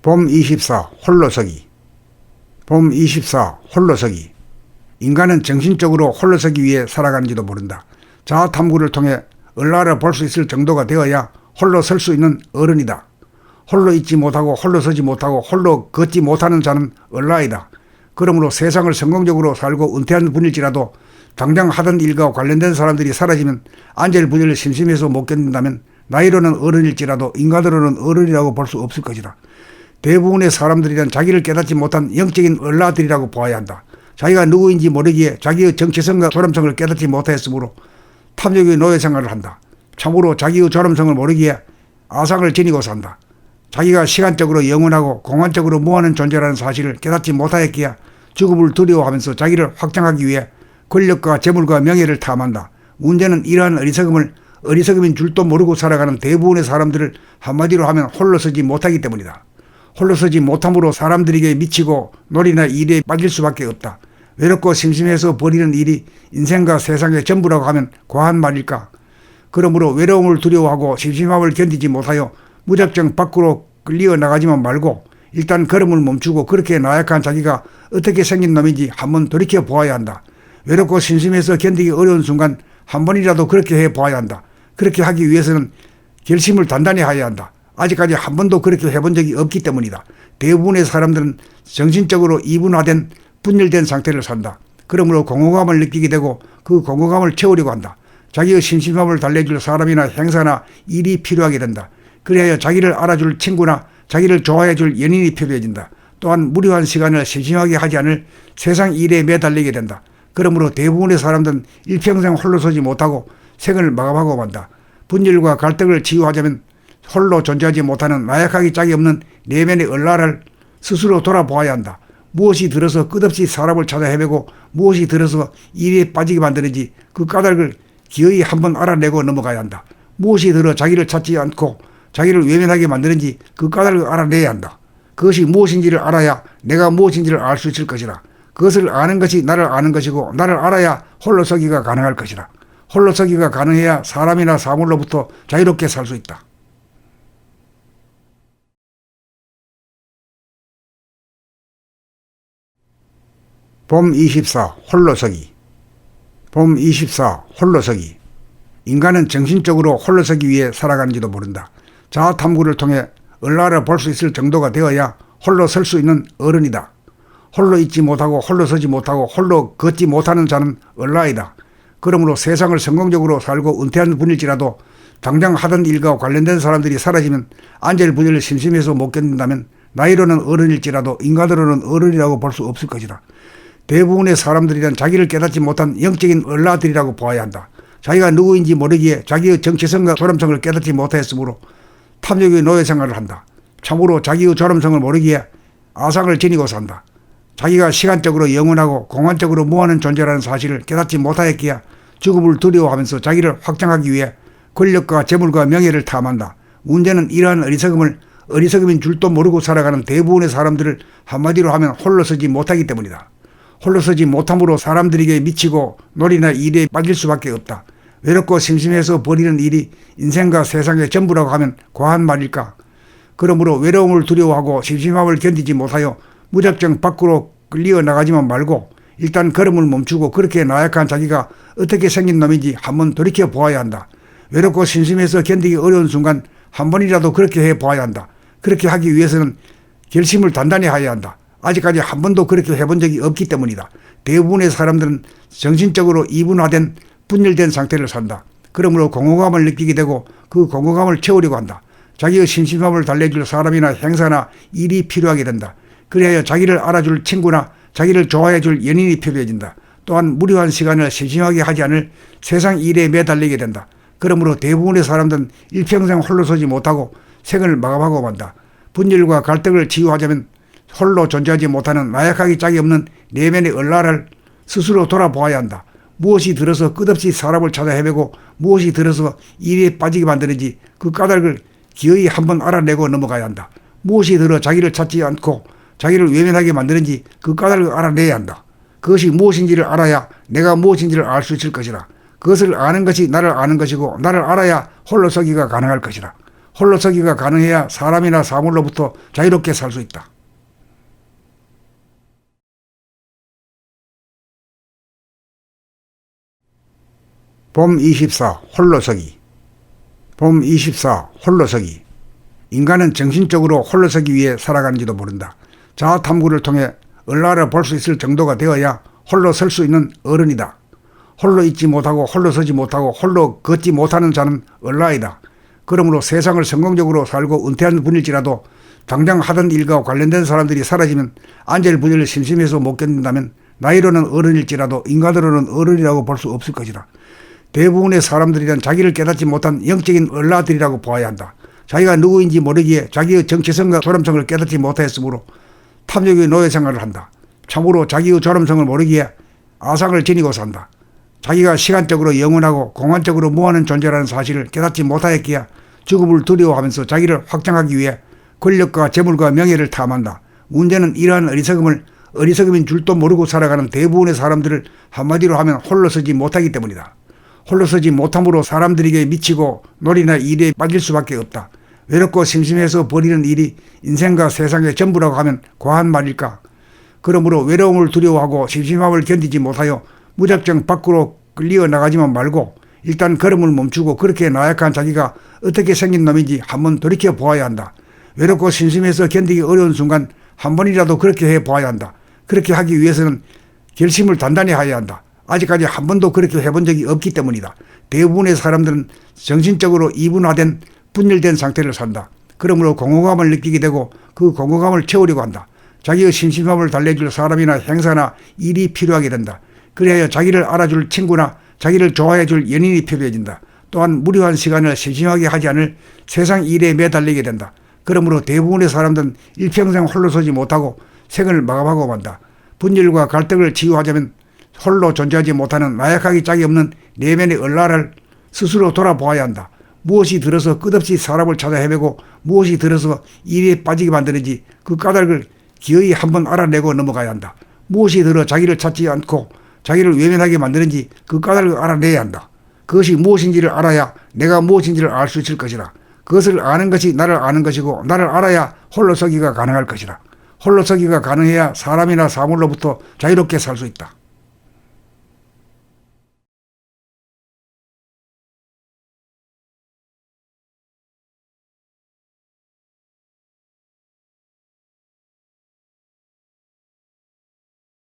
봄 24 홀로서기. 봄 24 홀로서기. 인간은 정신적으로 홀로서기 위해 살아가는지도 모른다. 자아 탐구를 통해 얼라를 볼 수 있을 정도가 되어야 홀로 설 수 있는 어른이다. 홀로 있지 못하고 홀로 서지 못하고 홀로 걷지 못하는 자는 얼라이다. 그러므로 세상을 성공적으로 살고 은퇴한 분일지라도 당장 하던 일과 관련된 사람들이 사라지면 안절부절 심심해서 못 견딘다면 나이로는 어른일지라도 인간으로는 어른이라고 볼 수 없을 것이다. 대부분의 사람들이란 자기를 깨닫지 못한 영적인 얼라들이라고 보아야 한다. 자기가 누구인지 모르기에 자기의 정체성과 존엄성을 깨닫지 못하였으므로 탐욕의 노예 생활을 한다. 참으로 자기의 존엄성을 모르기에 아상을 지니고 산다. 자기가 시간적으로 영원하고 공간적으로 무한한 존재라는 사실을 깨닫지 못하였기에 죽음을 두려워하면서 자기를 확장하기 위해 권력과 재물과 명예를 탐한다. 문제는 이러한 어리석음인 줄도 모르고 살아가는 대부분의 사람들을 한마디로 하면 홀로 서지 못하기 때문이다. 홀로 서지 못함으로 사람들에게 미치고 놀이나 일에 빠질 수밖에 없다. 외롭고 심심해서 벌이는 일이 인생과 세상의 전부라고 하면 과한 말일까? 그러므로 외로움을 두려워하고 심심함을 견디지 못하여 무작정 밖으로 끌려 나가지만 말고 일단 걸음을 멈추고 그렇게 나약한 자기가 어떻게 생긴 놈인지 한번 돌이켜 보아야 한다. 외롭고 심심해서 견디기 어려운 순간 한 번이라도 그렇게 해 보아야 한다. 그렇게 하기 위해서는 결심을 단단히 해야 한다. 아직까지 한 번도 그렇게 해본 적이 없기 때문이다. 대부분의 사람들은 정신적으로 이분화된 분열된 상태를 산다. 그러므로 공허감을 느끼게 되고 그 공허감을 채우려고 한다. 자기의 심심함을 달래줄 사람이나 행사나 일이 필요하게 된다. 그래야 자기를 알아줄 친구나 자기를 좋아해줄 연인이 필요해진다. 또한 무료한 시간을 심심하게 하지 않을 세상 일에 매달리게 된다. 그러므로 대부분의 사람들은 일평생 홀로 서지 못하고 생을 마감하고 만다. 분열과 갈등을 치유하자면 홀로 존재하지 못하는 나약하기 짝이 없는 내면의 얼라를 스스로 돌아보아야 한다. 무엇이 들어서 끝없이 사람을 찾아 헤매고 무엇이 들어서 일에 빠지게 만드는지 그 까닭을 기어이 한번 알아내고 넘어가야 한다. 무엇이 들어 자기를 찾지 않고 자기를 외면하게 만드는지 그 까닭을 알아내야 한다. 그것이 무엇인지를 알아야 내가 무엇인지를 알 수 있을 것이라. 그것을 아는 것이 나를 아는 것이고 나를 알아야 홀로 서기가 가능할 것이라. 홀로 서기가 가능해야 사람이나 사물로부터 자유롭게 살 수 있다. 봄 24 홀로서기. 봄 24 홀로서기. 인간은 정신적으로 홀로서기 위해 살아가는지도 모른다. 자아 탐구를 통해 얼라를 볼 수 있을 정도가 되어야 홀로 설 수 있는 어른이다. 홀로 있지 못하고 홀로 서지 못하고 홀로 걷지 못하는 자는 얼라이다. 그러므로 세상을 성공적으로 살고 은퇴한 분일지라도 당장 하던 일과 관련된 사람들이 사라지면 안절부절 심심해서 못 견딘다면 나이로는 어른일지라도 인간으로는 어른이라고 볼 수 없을 것이다. 대부분의 사람들이란 자기를 깨닫지 못한 영적인 얼라들이라고 보아야 한다. 자기가 누구인지 모르기에 자기의 정체성과 존엄성을 깨닫지 못하였으므로 탐욕의 노예 생활을 한다. 참으로 자기의 존엄성을 모르기에 아상을 지니고 산다. 자기가 시간적으로 영원하고 공간적으로 무한한 존재라는 사실을 깨닫지 못하였기에 죽음을 두려워하면서 자기를 확장하기 위해 권력과 재물과 명예를 탐한다. 문제는 이러한 어리석음인 줄도 모르고 살아가는 대부분의 사람들을 한마디로 하면 홀로 서지 못하기 때문이다. 홀로 서지 못함으로 사람들에게 미치고 놀이나 일에 빠질 수밖에 없다. 외롭고 심심해서 벌이는 일이 인생과 세상의 전부라고 하면 과한 말일까? 그러므로 외로움을 두려워하고 심심함을 견디지 못하여 무작정 밖으로 끌려 나가지만 말고 일단 걸음을 멈추고 그렇게 나약한 자기가 어떻게 생긴 놈인지 한번 돌이켜 보아야 한다. 외롭고 심심해서 견디기 어려운 순간 한 번이라도 그렇게 해 보아야 한다. 그렇게 하기 위해서는 결심을 단단히 해야 한다. 아직까지 한 번도 그렇게 해본 적이 없기 때문이다. 대부분의 사람들은 정신적으로 이분화된 분열된 상태를 산다. 그러므로 공허감을 느끼게 되고 그 공허감을 채우려고 한다. 자기의 심심함을 달래줄 사람이나 행사나 일이 필요하게 된다. 그래야 자기를 알아줄 친구나 자기를 좋아해줄 연인이 필요해진다. 또한 무료한 시간을 심심하게 하지 않을 세상 일에 매달리게 된다. 그러므로 대부분의 사람들은 일평생 홀로 서지 못하고 생을 마감하고 만다. 분열과 갈등을 치유하자면 홀로 존재하지 못하는 나약하기 짝이 없는 내면의 얼라를 스스로 돌아보아야 한다. 무엇이 들어서 끝없이 사람을 찾아 헤매고 무엇이 들어서 일에 빠지게 만드는지 그 까닭을 기어이 한번 알아내고 넘어가야 한다. 무엇이 들어 자기를 찾지 않고 자기를 외면하게 만드는지 그 까닭을 알아내야 한다. 그것이 무엇인지를 알아야 내가 무엇인지를 알 수 있을 것이라. 그것을 아는 것이 나를 아는 것이고 나를 알아야 홀로 서기가 가능할 것이라. 홀로 서기가 가능해야 사람이나 사물로부터 자유롭게 살 수 있다. 봄 24. 홀로서기. 봄 24. 홀로서기. 인간은 정신적으로 홀로서기 위해 살아가는지도 모른다. 자아 탐구를 통해 얼라를 볼 수 있을 정도가 되어야 홀로 설 수 있는 어른이다. 홀로 있지 못하고 홀로 서지 못하고 홀로 걷지 못하는 자는 얼라이다. 그러므로 세상을 성공적으로 살고 은퇴한 분일지라도 당장 하던 일과 관련된 사람들이 사라지면 안절부절 심심해서 못 견딘다면 나이로는 어른일지라도 인간으로는 어른이라고 볼 수 없을 것이다. 대부분의 사람들이란 자기를 깨닫지 못한 영적인 얼라들이라고 보아야 한다. 자기가 누구인지 모르기에 자기의 정체성과 존엄성을 깨닫지 못하였으므로 탐욕의 노예 생활을 한다. 참으로 자기의 존엄성을 모르기에 아상을 지니고 산다. 자기가 시간적으로 영원하고 공간적으로 무한한 존재라는 사실을 깨닫지 못하였기에 죽음을 두려워하면서 자기를 확장하기 위해 권력과 재물과 명예를 탐한다. 문제는 이러한 어리석음인 줄도 모르고 살아가는 대부분의 사람들을 한마디로 하면 홀로 서지 못하기 때문이다. 홀로 서지 못함으로 사람들에게 미치고 놀이나 일에 빠질 수밖에 없다. 외롭고 심심해서 벌이는 일이 인생과 세상의 전부라고 하면 과한 말일까? 그러므로 외로움을 두려워하고 심심함을 견디지 못하여 무작정 밖으로 끌려 나가지만 말고 일단 걸음을 멈추고 그렇게 나약한 자기가 어떻게 생긴 놈인지 한번 돌이켜 보아야 한다. 외롭고 심심해서 견디기 어려운 순간 한 번이라도 그렇게 해 보아야 한다. 그렇게 하기 위해서는 결심을 단단히 해야 한다. 아직까지 한 번도 그렇게 해본 적이 없기 때문이다. 대부분의 사람들은 정신적으로 이분화된 분열된 상태를 산다. 그러므로 공허감을 느끼게 되고 그 공허감을 채우려고 한다. 자기의 심심함을 달래줄 사람이나 행사나 일이 필요하게 된다. 그래야 자기를 알아줄 친구나 자기를 좋아해줄 연인이 필요해진다. 또한 무료한 시간을 심심하게 하지 않을 세상 일에 매달리게 된다. 그러므로 대부분의 사람들은 일평생 홀로 서지 못하고 생을 마감하고 만다. 분열과 갈등을 치유하자면 홀로 존재하지 못하는 나약하기 짝이 없는 내면의 얼라를 스스로 돌아보아야 한다. 무엇이 들어서 끝없이 사람을 찾아 헤매고 무엇이 들어서 일에 빠지게 만드는지 그 까닭을 기어이 한번 알아내고 넘어가야 한다. 무엇이 들어 자기를 찾지 않고 자기를 외면하게 만드는지 그 까닭을 알아내야 한다. 그것이 무엇인지를 알아야 내가 무엇인지를 알 수 있을 것이라. 그것을 아는 것이 나를 아는 것이고 나를 알아야 홀로 서기가 가능할 것이라. 홀로 서기가 가능해야 사람이나 사물로부터 자유롭게 살 수 있다.